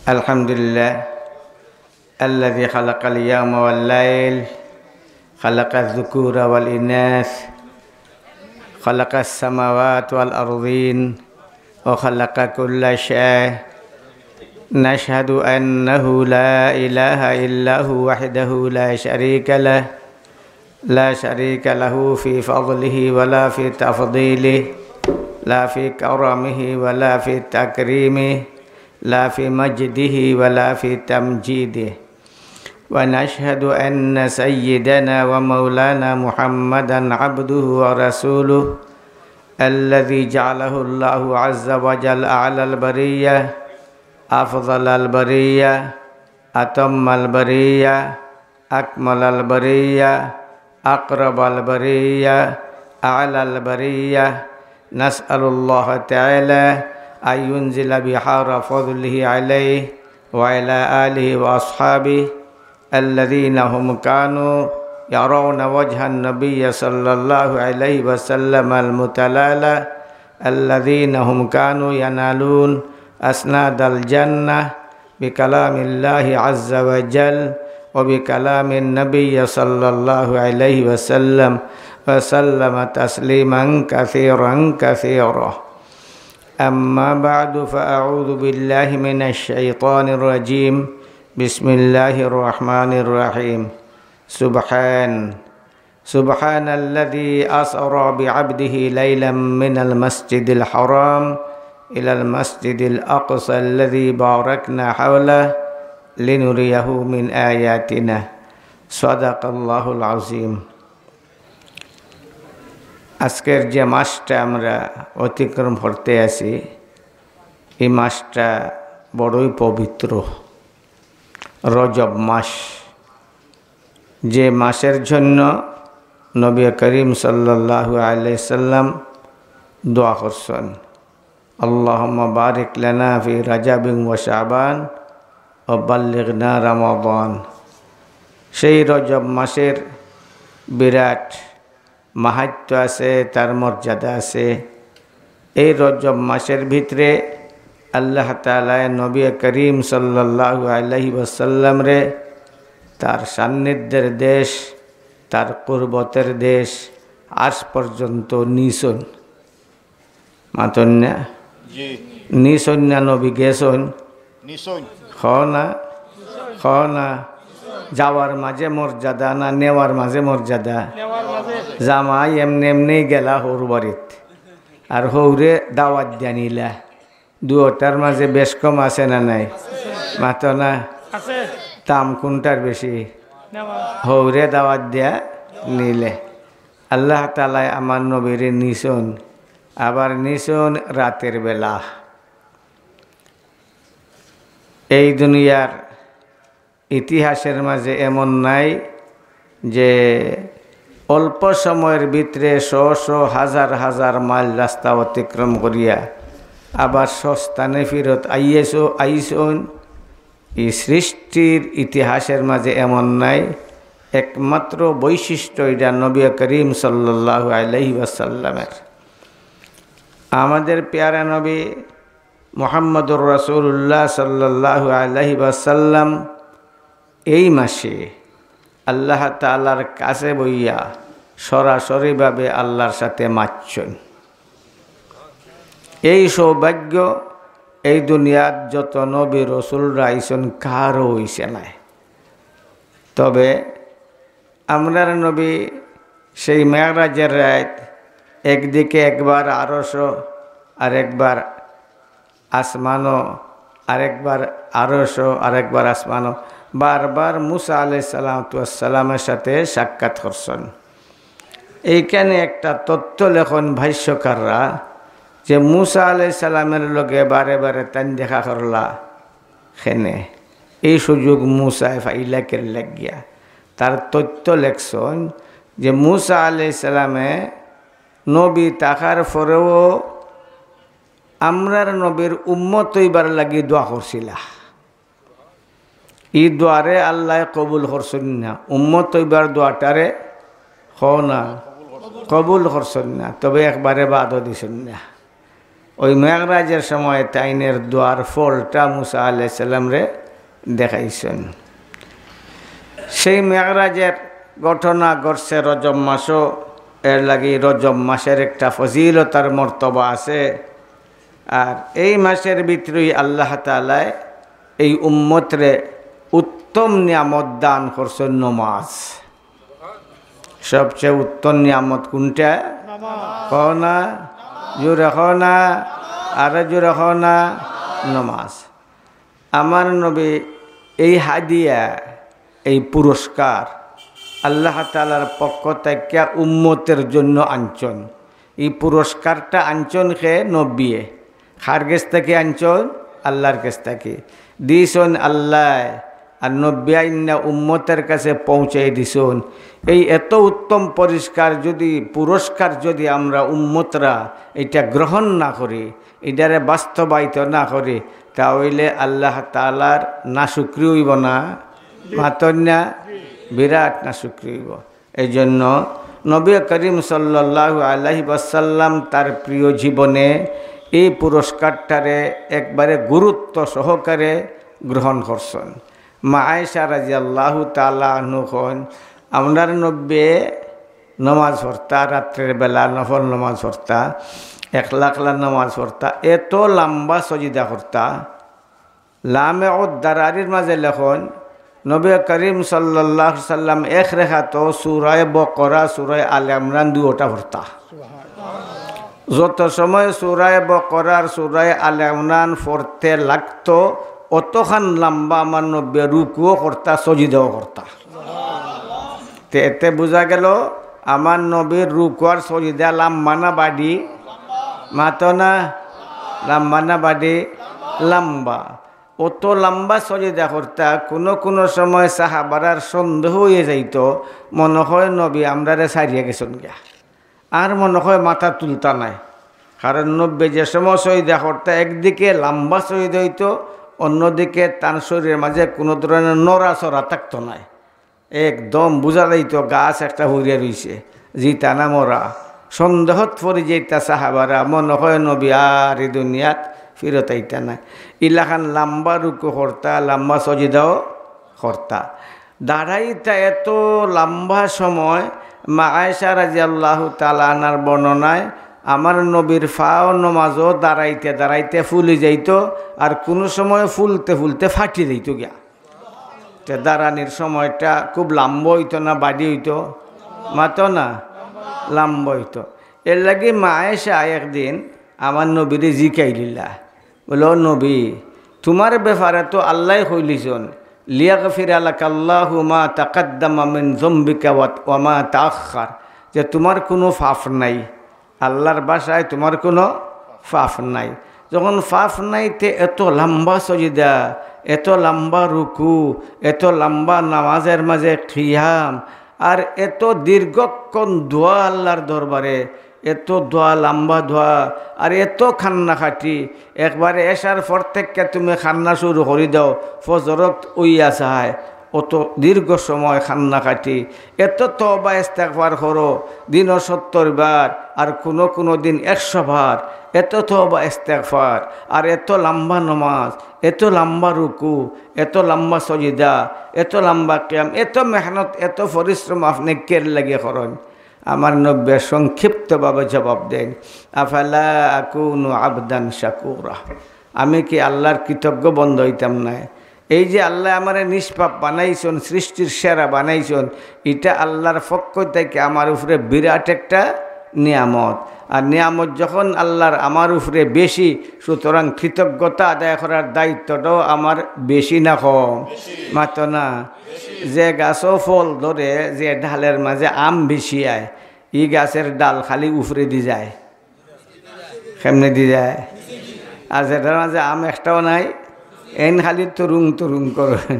الحمد لله الذي خلق اليوم والليل خلق الذكور والإناث خلق السماوات والأرضين وخلق كل شيء نشهد أنه لا إله إلا هو وحده لا شريك له في فضله ولا في تفضيله لا في كرمه ولا في تكريمه لا في مجده ولا في تمجيده ونشهد أن سيدنا ومولانا محمدا عبده ورسوله الذي جعله الله عز وجل أعلى البرية أفضل البرية أتم البرية أكمل البرية أقرب البرية أعلى البرية نسأل الله تعالى أن ينزل بحار فضله عليه وعلى آله وأصحابه الذين هم كانوا يرون وجه النبي صلى الله عليه وسلم المتلالى الذين هم كانوا ينالون أسناد الجنة بكلام الله عز وجل وبكلام النبي صلى الله عليه وسلم وسلم تسليما كثيرا كثيرا أما بعد فأعوذ بالله من الشيطان الرجيم بسم الله الرحمن الرحيم سبحان الذي أسرى بعبده ليلا من المسجد الحرام إلى المسجد الأقصى الذي باركنا حوله لنريه من آياتنا صدق الله العظيم আজকের যে মাসটা আমরা অতিক্রম করতে আছি এই মাসটা বড়ই পবিত্র রজব মাস যে মাসের জন্য নবী করিম সাল্লাল্লাহু আলাইহি সাল্লাম দোয়া করছেন আল্লাহুম্মা বারিক লানা ফি রাজাবিন ওয়া শাবান ওয়া বাল্লিগনা রমাদান। সেই রজব মাসের বিরাট মাহাত্ম্য আছে, তার মর্যাদা আছে। এই রজব মাসের ভিতরে আল্লাহ তাআলা নবী করিম সাল্লাল্লাহু আলাইহি ওয়াসাল্লাম রে তার সান্নিধ্যের দেশ, তার কুরবতের দেশ আজ পর্যন্ত নিছন মাতন্যা নিছন্যা নবী গেছন খনা যাওয়ার মাঝে মর্যাদা না নেওয়ার মাঝে মর্যাদা? জামাই এমনি এমনি গেলা হৌর বাড়িত আর হৌরে দাওয়াত জানিলা, দুটার মাঝে বেশ কম আছে না নাই? মাত না দাম কোনটার বেশি? হৌরে দাওয়াত দিয়া নিলে। আল্লাহ তাআলা আমার নবীরে নিছন, আবার নিছন রাতের বেলা। এই দুনিয়ার ইতিহাসের মাঝে এমন নাই যে অল্প সময়ের ভিতরে হাজার হাজার মাইল রাস্তা অতিক্রম করিয়া আবার সস্থানে ফিরত আইসন। এই সৃষ্টির ইতিহাসের মাঝে এমন নাই। একমাত্র বৈশিষ্ট্য এটা নবী করিম সাল্লাল্লাহু আলাইহি ওয়াসাল্লামের। আমাদের প্যারা নবী মুহাম্মদুর রাসূলুল্লাহ সাল্লাল্লাহু আলাইহি ওয়াসাল্লাম এই মাসে আল্লাহ তাআলার কাছে বইয়া সরাসরিভাবে আল্লাহর সাথে মাতছেন। এই সৌভাগ্য এই দুনিয়ার যত নবী রসুলরা আইসন কারও হইছে নাই। তবে আমরার নবী সেই মেরাজের রাত একদিকে একবার আরশ, আরেকবার আসমানও, আরেকবার আরশ, আরেকবার আসমানও, বারবার মুসা আলাইহিস সালামের সাথে সাক্ষাৎ করছেন। এইখানে একটা তথ্য লেখন ভাষ্যকাররা যে মুসা আলাইহিস সালামের লগে বারে বারে তান দেখা করলা খেনে, এই সুযোগ মুসায় ফাইলাকের লাগিয়া তার তথ্য লেখছেন যে মুসা আলাইহিস সালামে নবী থাকার পরেও আমরার নবীর উম্মত হইবার লাগি দোয়া করছিলা। এই দোয়ারে আল্লাহ কবুল করছেন না, উম্মত হইবার দোয়াটারে না কবুল করছেন না, তবে একবারে বাদও দিছেন না। ওই মেঘরাজের সময় তাইনের দোয়ার ফলটা মুসা আলাইহিস সালাম রে দেখাইছেন। সেই মেঘরাজের ঘটনা ঘটছে রজব মাসও, এর লাগি রজব মাসের একটা ফজিলতার মর্তবা আছে। আর এই মাসের ভিতরেই আল্লাহ তাআলা এই উম্মতরে উত্তম নিয়ামত দান করছেন নমাজ। সবচেয়ে উত্তম নিয়ামত কোনটা? কনা জোরে কনা, আর জোরে কনা, নমাজ। আমার নবী এই হাদিয়া, এই পুরস্কার আল্লাহ তাআলার পক্ষ থেকে উম্মতের জন্য আনছেন। এই পুরস্কারটা আনছেন খে নবিয়ে, খার গেছ থেকে আনছেন আল্লাহর কাছ থেকে দিয়েছেন আল্লাহ, আর নব্বী আইনা উম্মতের কাছে পৌঁছাই দিছেন। এই এত উত্তম পুরস্কার যদি আমরা উম্মতরা এটা গ্রহণ না করি, এটারে বাস্তবায়িত না করি, তাহলে আল্লাহ তাআলার নাশুকরি হইব না, মাতন্যা বিরাট নাশুকরি হইব। এই জন্য নবী করিম সাল্লাল্লাহু আলাইহি ওয়াসাল্লাম তার প্রিয় জীবনে এই পুরস্কারটারে একবারে গুরুত্ব সহকারে গ্রহণ করছেন। মা আয়েশা রাদিয়াল্লাহু তাআলা আনহুন আমরার নব্বে নমাজ পড়তা, রাত্রের বেলা নফল নমাজ পড়তা, একলা নমাজ পড়তা, এত লম্বা সজিদা করতা। লামে ও দারারির মাঝে লেখন নবী করিম সাল্লাল্লাহু আলাইহি সাল্লাম এক রেখাত সূরা বকরা, সূরা আলে ইমরান দুইটা পড়তা। যত সময় সূরা বকরা আর সূরা আলে ইমরান পড়তে লাগতো, অতখান লম্বা আমার নবী রুকুও করতা, সজিদাও করতা। এতে বোঝা গেল আমার নবীর রুকু আর সজিদা লম্বা না বাড়ি, মাতো না লম্বা না বাড়ি, লম্বা। অত লম্বা সজিদা করতা, কোনো সময় সাহাবারার সন্দেহ হয়ে যাইত, মনে হয় নবী আমরারে সারিয়ে গেছেন গিয়া, আর মনে হয় মাথা তুলতা নাই। কারণ নব্বী যে সময় সজিদা করতা, একদিকে লম্বা সজিদা হইত, অন্যদিকে তার শরীরের মাঝে কোনো ধরনের নড়াচড়া থাকতো নাই। একদম বোঝা যাইত গাছ একটা হইয়া রইছে, জিতা না মরা। সন্দেহত পড়ে যেটা সাহাবারা, মনে হয় নবী আর এই দুনিয়াত ফিরত আইতা নাই। ইলাখান লম্বা রুকু করতা, লম্বা সজিদাও করতা। দাঁড়াইতা এত লম্বা সময়। মা আয়েশা রাদিয়াল্লাহু তাআলা আনহার বর্ণনায় আমার নবীর ফাও নমাজও দাঁড়াইতে ফুলে যাইত, আর কোনো সময় ফুলতে ফাটি যাইত গিয়া। দাঁড়ানির সময়টা খুব লম্বা হইতো না বাড়ি হইতো, মাতো না লম্বা হইতো। এর লাগে মা আয়েশা একদিন আমার নবীরে জিকাইলিলা, বলো নবী তোমার ব্যাপারে তো আল্লাহ কইলিছন লিয়াগফিরা লাকাল্লাহু মা তাকাদ্দামা মিন যমবিকা ওয়া মা তাআখার, যে তোমার কোনো পাপ নাই। আল্লাহর ভাষায় তোমার কোনো পাপ নাই। যখন পাপ নাই, তে এত লম্বা সজিদা, এত লম্বা রুকু, এত লম্বা নামাজের মাঝে খিয়াম, আর এত দীর্ঘক্ষণ দোয়া আল্লাহর দরবারে, এত দোয়া, লম্বা দোয়া, আর এত খান্না খাটি। একবারে এসার পর থেকে তুমি খান্না শুরু করে দাও, ফজরত উইয়া চায়, অত দীর্ঘ সময় খান্না কাটি। এত তওবা ইস্তেগফার করো, দিন 70 বার, আর কোনো দিন 100 বার। এত তওবা ইস্তেগফার, আর এত লম্বা নমাজ, এত লম্বা রুকু, এত লম্বা সজিদা, এত লম্বা কিয়াম, এত মেহনত, এত পরিশ্রম আপনি কের লাগে করেন। আমার নবী সংক্ষিপ্তভাবে জবাব দেন, আফালা আকুনু আবদান শাকুরা, আমি কি আল্লাহর কৃতজ্ঞ বন্ধ হইতাম না? এই যে আল্লাহ আমারে নিষ্পাপ বানাইছেন, সৃষ্টির সেরা বানাইছেন, এটা আল্লাহর পক্ষ থেকে আমার উপরে বিরাট একটা নিয়ামত। আর নিয়ামত যখন আল্লাহর আমার উপরে বেশি, সুতরাং কৃতজ্ঞতা আদায় করার দায়িত্বটাও আমার বেশি না কম? মাত্র না। যে গাছও ফল ধরে, যে ডালের মাঝে আম বেশি আয়, এই গাছের ডাল খালি উপরে দি যায়, কেমনে দি যায়? আর যেটার মাঝে আম একটাও নাই, এন খালি তরুং করেন,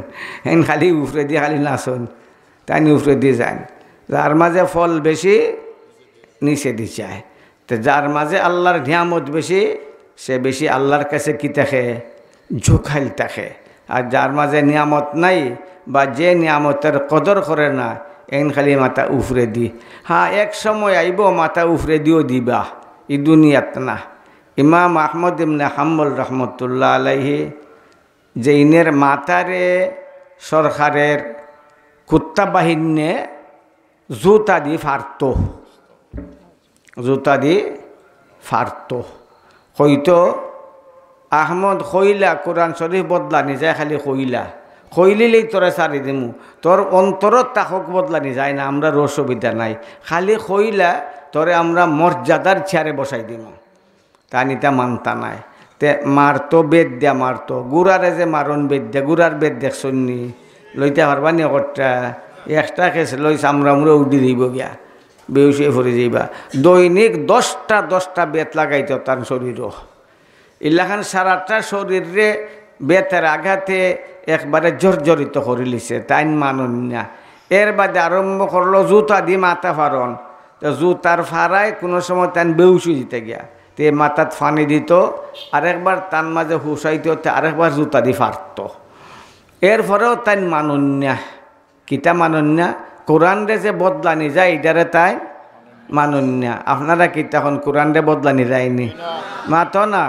এন খালি উপরে দিয়ে খালি নাচন, তাই উপরে দিয়ে যান। যার মাঝে ফল বেশি, নিচে দিয়ে যায়। তো যার মাঝে আল্লাহর নিয়ামত বেশি, সে বেশি আল্লাহর কাছে কি থাকে? ঝুঁকাইল থাকে। আর যার মাঝে নিয়ামত নাই, বা যে নিয়ামতের কদর করে না, এন খালি মাথা উফরে দি। হ্যাঁ, এক সময় আইব মাথা উফরে দিও দিবা, এই দুনিয়াত না। ইমাম আহমদ ইবনে হাম্বল রহমতুল্লাহ আলাইহি জৈনের মাতারে সরকারের কুত্তা বাহিনী জুতা দি ফারতো হয়তো আহমদ কইলা কোরআন শরীফ বদলানি যায়, খালি কইলিলেই তোরা সারি দিমু, তোর অন্তরত তাকক বদলানি যায় না, আমরা অসুবিধা নাই, খালি কইলা তোরে আমরা মর্যাদার চেয়ারে বসাই দিমু। তা নিতা মানতা নাই, তে মারতো বেদ দিয়া মারতো, গুড়ারে যে মারণ বেদ দিয়া, গুড়ার বেদ দেখছনি লইতে পারবানি একটা এক্সট্রা কেস লই চামড়া উডি দিব গিয়া বেউসে ভরে যাইবা। দৈনিক 10টা বেত লাগাইত তার শরীরও, ইলাখান সারাটা শরীরে বেতের আঘাতে একবারে জর্জরিত করে লিছে, তাইন মানুন না। এর বাদে আরম্ভ করলো জুতা দিয়ে মাথা ফারণ, তো জুতার ফাড়ায় কোনো সময় তান বেউসু দিতে গিয়া, তে মাথাত ফানি দিত, আরেকবার তার মাঝে হুসাইতে হতে আরেকবার জুতা দিয়ে ফাড়ত। এরপরেও তাই মানুন না, কিতা মানুন না, কোরআন রে যে বদলানি যায় এটারে তাই মানুন না। আপনারা কি তখন কোরআন রে বদলানি যায়নি? মাতো না,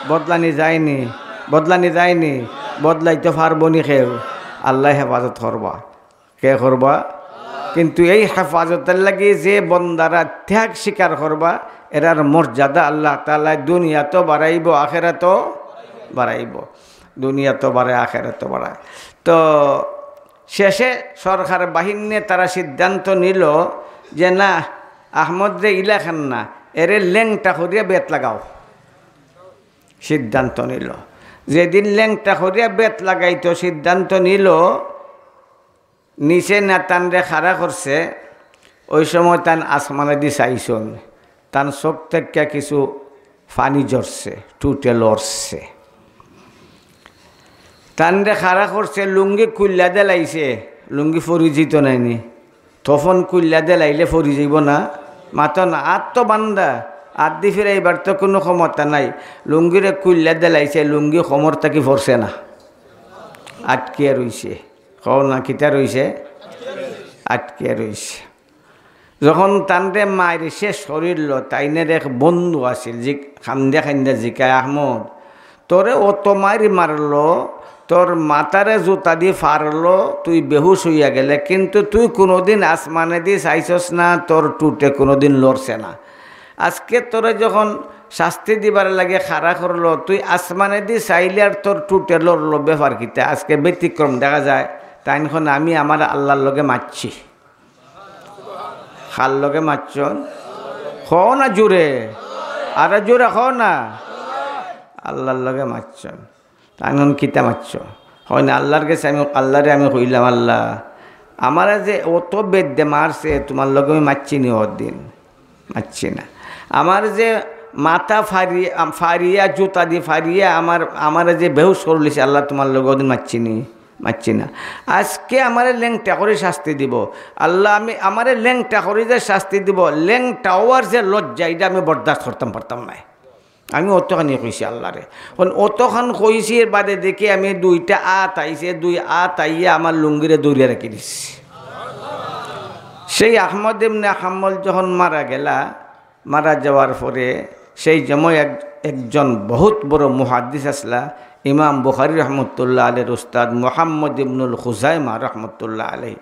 বদলানি যায়নি, বদলাইতে পারবনি কেউ, আল্লাহ হেফাজত করবা। কে করবা? কিন্তু এই হেফাজতের লাগি যে বন্দারা ত্যাগ স্বীকার করবা, এরার মর্যাদা আল্লাহ তাআলা দুনিয়াতো বাড়াইব, আখেরাতো বাড়াইব। দুনিয়াতো বাড়ায়, আখেরাতো বাড়ায়। তো শেষে সরকার বাহিনী তারা সিদ্ধান্ত নিল যে না, আহমদ রে ইলাখান না, এরে ল্যাংটা করিয়া বেত লাগাও। সিদ্ধান্ত নিল, যেদিন ল্যাংটা করিয়া বেত লাগাইতো সিদ্ধান্ত নিল, নিচে নেতান রে খাড়া করছে, ওই সময় তান আসমানে দি চাইছন, তান চোখ থেকে কিছু পানি ঝরছে, টুটে লড়ছে। তানরে খাড়া করছে, লুঙ্গি কুল্লা দেলাইছে, লুঙ্গি ফরি যেত নাইনি, তখন কুল্লা দেলাইলে ফরি যাইব না, মাতো না, আর তো বান্দা আর দি ফিরাইবার তো কোনো ক্ষমতা নাই, লুঙ্গিরে কুল্লা দেলাইছে, লুঙ্গি খমর থাকি ফরছে না, আটকিয়া রইছে। কও না কিতা রইছে? আটকিয়া রইছে। যখন তানরে মায়ের শেষ শরীর, তাইনের এক বন্ধু আছিল, যে খান্দা জিকায়, আহমদ তোরে অত মারি মারলো, তোর মাথারে জুতা দিয়ে ফারলো, তুই বেহুশ হইয়া গেলে, কিন্তু তুই কোনোদিন আসমানে দিয়ে চাইছস না, তোর টুটে কোনোদিন লড়ছে না। আজকে তোরে যখন শাস্তি দিবার লাগে খাড়া করলো, তুই আসমানে দিয়ে চাইলে আর তোর টুটে লড়লো, ব্যাপার কিতা? আজকে ব্যতিক্রম দেখা যায়। তাই এখন আমি আমার আল্লাহর লগে মারছি। খার লগে মারছ? খাও না জোরে, আর জোরে খাও না, আল্লাহর লগে মারছ। তাই এখন কিতা মারছ? হয় না, আল্লাহর কাছে আল্লাহরে আমি কইলাম, আল্লাহ আমার যে অত বেদ্যে মারছে, তোমার লগে আমি মারছি নি? দিন মারছি না। আমার যে মাথা ফারিয়া জুতা দিয়ে ফারিয়া আমার যে বেহুশ করলিছে, আল্লাহ তোমার লগে ওদিন মারছি না। আজকে আমারে ল্যাংটা করে শাস্তি দিব, আল্লাহ আমি আমারে ল্যাংটা করে যে শাস্তি দিব, ল্যাংটা হওয়ার যে লজ্জা, এটা আমি বরদাস্ত পারতাম না। আমি অতখানি কইছি আল্লাহরে, অতখান কইছি, এর বাদে দেখি আমি 2টা আত আইছে, 2 আত আইয়া আমার লুঙ্গিরে দৌড়িয়ে রেখে দিচ্ছি। সেই আহমদ ইবনে হাম্বল যখন মারা যাওয়ার পরে, সেই সময় একজন বহুত বড় মুহাদ্দিস আসলা, ইমাম বুখারী রহমতুল্লাহ আলাইহির উস্তাদ মুহাম্মদ ইবনুল খুজাইমা রহমতুল্লাহ আলাইহি,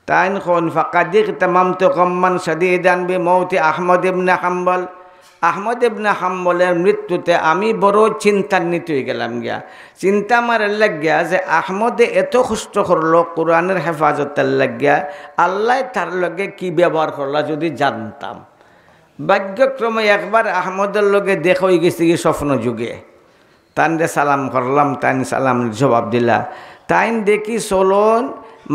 তাইন কোন ফাকাদিক তামামতু কাম্মান শাদীদান বিমাউতি আহমদ ইবনে হাম্বল। আহমদ ইবনে হাম্বলের মৃত্যুতে আমি বড় চিন্তান্বিত হয়ে গেলাম গিয়া। চিন্তা আমার লাগিয়া যে আহমদে এত কষ্ট করলো কোরআনের হেফাজতের লাগিয়া, আল্লাহ তার লগে কি ব্যবহার করলা যদি জানতাম। ভাগ্যক্রমে একবার আহমদের লগে দেখা হয়ে গেছে কি স্বপ্ন যুগে, তাইনরে সালাম করলাম, তাইন সালাম জবাব দিলা, তাইন দেখি চলন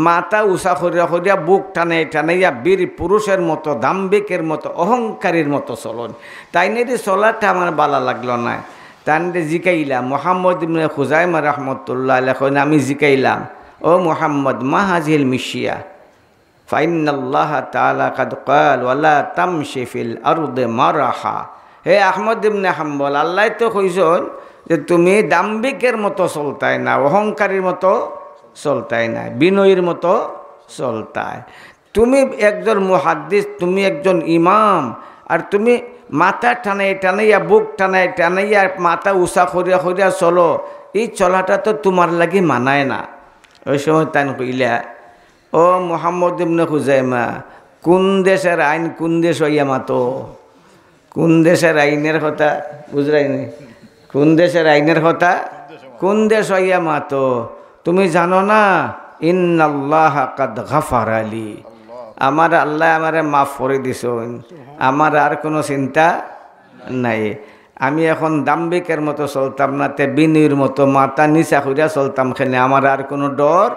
মাথা উষা করিয়া বুক টানাইয়া বীর পুরুষের মতো, দাম্ভিকের মতো, অহংকারীর মতো চলন। তাইনেরই চলাটা আমার ভালো লাগলো না। তাইনরে জিকাইলাম, মুহাম্মদ ইবনে খুজাইমা রহমতুল্লাহ আলাইহি, আমি জিকাইলাম, ও মুহাম্মদ মা হাজিল মিশিয়া ফাইন্নাল্লাহ তাআলা কাদ ক্বাল ওয়ালা তামশি ফিল আরদি মারাহা। হে আহমদ ইবনে হাম্বল, আল্লাহ তো কইছেন যে তুমি দাম্ভিকের মতো চলতাই না, অহংকারীর মতো চলতাই না, বিনয়ীর মতো চলতায়। তুমি একজন মুহাদ্দিস, তুমি একজন ইমাম, আর তুমি মাথা টানাইয়া বুক টানাইয়া মাথা উষা করিয়া করিয়া চলো, এই চলাটা তো তোমার লাগি মানায় না। ওই সময় তাই কইলা, ও মুহাম্মদ ইবনে খুজাইমা, কোন দেশের আইন কোন দেশ হইয়া মাতো? কোন দেশের আইনের কথা বুঝরাইনি? কোন দেশের আইনের কথা? কোন দেশ হইয়া মাতো? তুমি জানো না, ইন্নাল্লাহ কাদ গাফারা লি, আমার আল্লাহ আমারে মাফ করে দিছেন, আমার আর কোনো চিন্তা নাই। আমি এখন দাম্বিকের মতো চলতাম না, তে বিনির মতো মাথা নিচা করিয়া চলতাম। খেলে আমার আর কোনো ডর,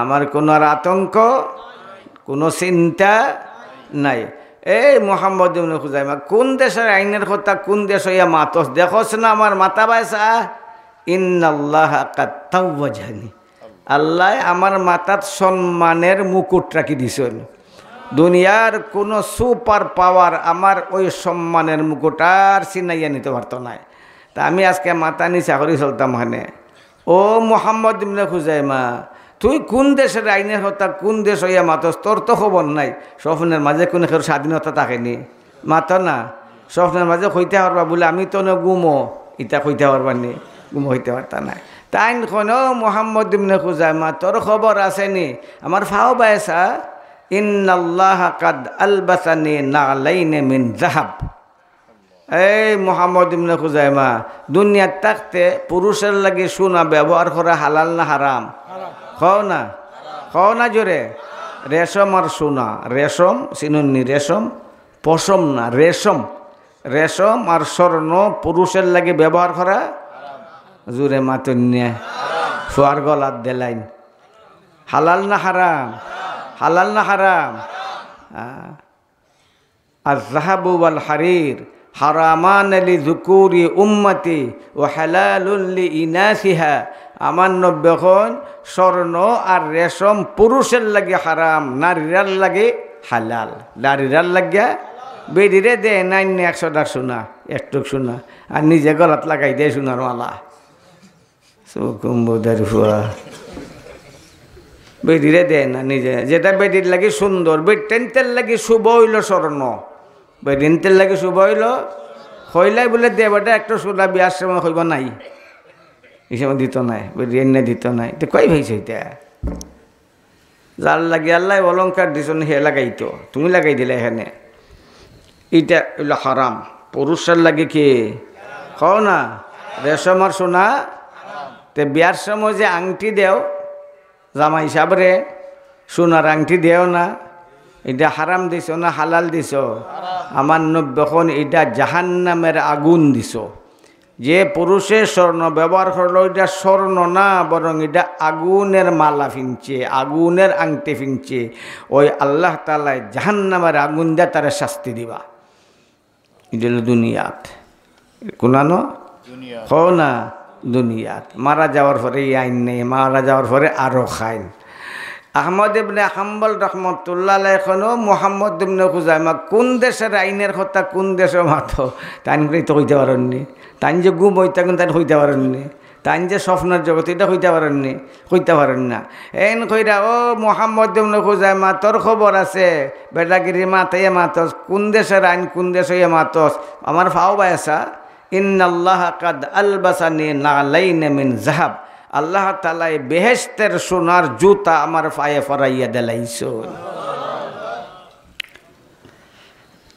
আমার কোনো আর আতঙ্ক, কোনো চিন্তা নাই। এই মুহাম্মদ ইবনে খুজাইমা, কোন দেশের আইনের কথা কোন দেশ হইয়া মাতস? দেখোস না আমার মাথা বাইসা? ইন্নাল্লাহ কাদ তাওয়াজানি, আল্লাহ আমার মাথাত সম্মানের মুকুট রাখি দিছেন। দুনিয়ার কোনো সুপার পাওয়ার আমার ওই সম্মানের মুকুট আর চিনাইয়া নিতে পারতো না। তা আমি আজকে মাথা নিচা করে চলতাম। হানে ও মুহাম্মদ ইবনে খুজাইমা, তুই কোন দেশের আইনের কথা কোন দেশ হইয়া মাতস? তোর তো খবর নাই। স্বপ্নের মাঝে কোনো কেউ স্বাধীনতা থাকেনি, মাতো না। স্বপ্নের মাঝে হইতে পারবা বলে আমি তো গুমো, ইটা হইতে পারবানি, গুমো হইতে পারতা নাই। তাই কোনো মুহাম্মদ ইবনে খুজাইমা, তোর খবর আসেনি? আমার ফাও বাইসা, ইন্নাল্লাহ কাদ আলবাসানি নালাইনে মিন যাহাব। এই মুহাম্মদ ইবনে খুজাইমা, দুনিয়ার থাকতে পুরুষের লাগে সোনা ব্যবহার করা হালাল না হারাম? খাও না, খাও না জোরে। রেশম আর সোনা, রেশম চিনুননি? রেশম পশম না, রেশম। রেশম আর স্বর্ণ পুরুষের লাগে ব্যবহার করা জোরে মাতুন্যা সোয়ার গলার দেলাইন। হালাল না হারাম? হালাল না হারাম? আর যাহাবু ওয়াল হারির হারামান লিযুকুরি উম্মতি ও হালালুন লিইনাসিহা। আমার নব্যখন স্বর্ণ আর রেশম পুরুষের লাগে হারাম, নারীরার লাগে হালাল। নারীরার লাগিয়া বেডিরে দে নাই 100 শোনা, একটু শোনা, আর নিজে গলাত লাগাই দেয় সোনার মালা। চৌকুম্বুদার হুয়া বেডিরে দেয় না নিজে, যেটা বেডির লাগে সুন্দর। বেটেনতের লাগে শুভ হইল স্বর্ণ, বেডিনতের লাগে শুভ হইল হইলাই বলে দেবটা একটু সোনা বিয়ার সময় হইব নাই, এই সময় দিত নাই, বেডি এনে দিত নাই। তো কই ভাইছে এটা? যার লাগে আল্লাহ অলঙ্কার দিছ হে লাগাইতো, তুমি লাগাই দিলে এখানে। এটা হইল হারাম। পুরুষের লাগে কি খাও না রেশম আর সোনা। তে বিয়ার সময় যে আংটি দেও জামা হিসাবরে, সোনার আংটি দেও না, এটা হারাম দিছ না হালাল দিছ? আমার নব্যখন এটা জাহান্নামের আগুন দিছ। যে পুরুষে স্বর্ণ ব্যবহার করলো, এটা স্বর্ণ না, বরং এটা আগুনের মালা ফিনছে, আগুনের আংটি ফিনছে। ওই আল্লাহ তাআলা জাহান্নামের আগুন দিয়ে তারা শাস্তি দিবা। এটা হলো দুনিয়াত। কোনানো হো না দুনিয়াত। মারা যাওয়ার পরে এই আইন নেই, মারা যাওয়ার পরে আরও খাইন। আহমদ ইবনে হাম্বল রহমতুল্লাহ এখনও মুহাম্মদ ইবনে খুজাইমা কোন দেশের আইনের কথা কোন দেশে মাতো তাইন তো হইতে পারেননি। তাইন যে গুম হইতে তাই হইতে পারেননি। তাইন যে স্বপ্নের জগৎ এটা হইতে পারেননি, হইতে পারেন না। এন কইরা ও মুহাম্মদ ইবনে খুজাইমা, তোর খবর আছে? বেটাগিরি মাথাইয়া মাতস, কোন দেশের আইন কোন দেশে মাতস? আমার ফাও বাইসা, ইন্নাল্লাহ কাদ আলবাসানি নালাইনে মিন যাহাব। আল্লাহ তাআলা বেহেশতের সোনার জুতা আমার পায়ে ফরাইয়া দিলাইছো।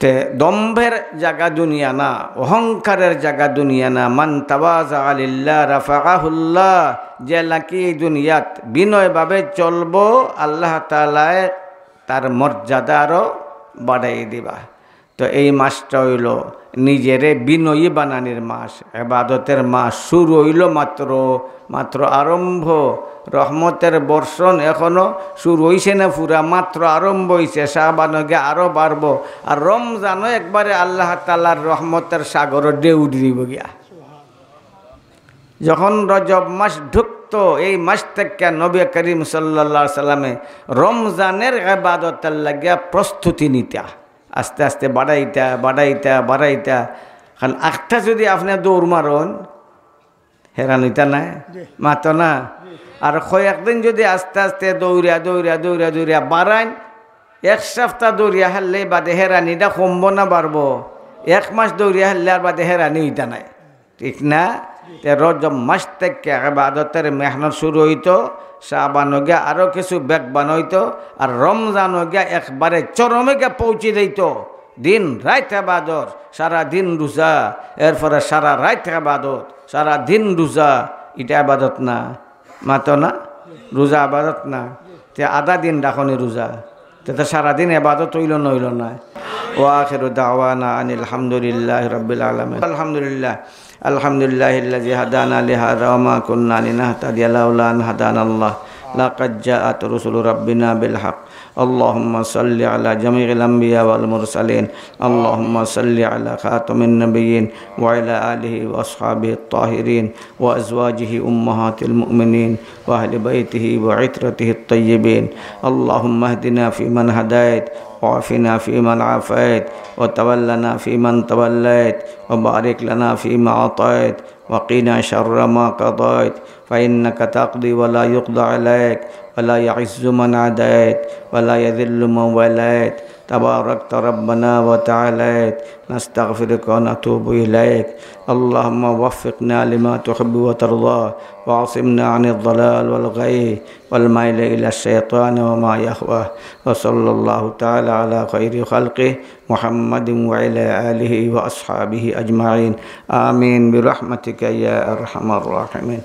তে দম্ভের জায়গা দুনিয়া না, অহংকারের জায়গা দুনিয়া না। মান তাওয়াজা লিল্লাহ রাফাআহুল্লাহ। যে নাকি দুনিয়াত বিনয়ভাবে চলবো, আল্লাহ তাআলা তার মর্যাদা আরও বাড়াই দিবা। তো এই মাসটা হইল নিজেরে বিনয়ী বানানির মাস, ইবাদতের মাস। শুরু হইল মাত্র আরম্ভ। রহমতের বর্ষণ এখনো শুরু হইছে না, পুরা মাত্র আরম্ভ হইছে। শাবানকে আরও বাড়বো। আর রমজানও একবারে আল্লাহ তাআলার রহমতের সাগর ঢেউ দিব গিয়া। যখন রজব মাস ঢুকতো, এই মাস থেকে নবী করিম সাল্লাল্লাহু আলাইহি সাল্লামে রমজানের ইবাদতের লাগিয়া প্রস্তুতি নিতা। আস্তে আস্তে বাড়াইতা। কারণ একটা যদি আপনি দৌড় মারন হেরান হইতা না, মাতো না। আর কয়েকদিন যদি আস্তে আস্তে দৌড়িয়া বাড়াইন, এক সপ্তাহ দৌড়িয়া হারলে বাদে হেরানিটা কমবো না বাড়বো? এক মাস দৌড়িয়া হেললার বাদে হেরানি হইতা নাই, ঠিক না? রজব মাস থেকে ইবাদতের মেহনত শুরু হইতো, শাবান গিয়া আরো কিছু বেগবান হইতো, আর রমজান গিয়া একবারে চরমে গিয়া পৌঁছে দিত। দিন রাত ইবাদত, সারা দিন রোজা, এরপরে সারা রাত ইবাদত, সারা দিন রোজা। এটা ইবাদত না? মাতো না? রোজা ইবাদত না? তে আধা দিন রাখনি রোজা, তে সারাদিন ইবাদত হইল নইল না? ওয়াখিরু দাওয়ানা আনিল হামদুলিল্লাহি রাব্বিল আলামিন। আলহামদুলিল্লাহ, আলহামদুলিল্লাহিল্লাযী হাদানা লিহাযা ওয়া মা কুন্না লিনাহতাদিয়া লাউলা আন হাদানাল্লাহ। লাকাদ জাআত রুসুলু রাব্বিনা বিল হক। اللهم صل على جميع الأنبياء والمرسلين. اللهم صل على خاتم النبيين وعلى آله وأصحابه الطاهرين وأزواجه أمهات المؤمنين وأهل بيته وعترته الطيبين. اللهم اهدنا فيمن هديت وعافنا فيمن عافيت وتولنا فيمن توليت وبارك لنا فيما أعطيت وقنا شر ما قضيت فإنك تقضي ولا يقضى عليك ولا يعز من عاديت ولا يذل من واليت تباركت ربنا وتعاليت. نستغفرك ونتوب إليك. اللهم وفقنا لما تحب وترضى وعصمنا عن الضلال والغي والميل إلى الشيطان وما يهوى. وصلى الله تعالى على خير خلقه محمد وعلى آله وأصحابه أجمعين. آمين برحمتك يا أرحم الراحمين.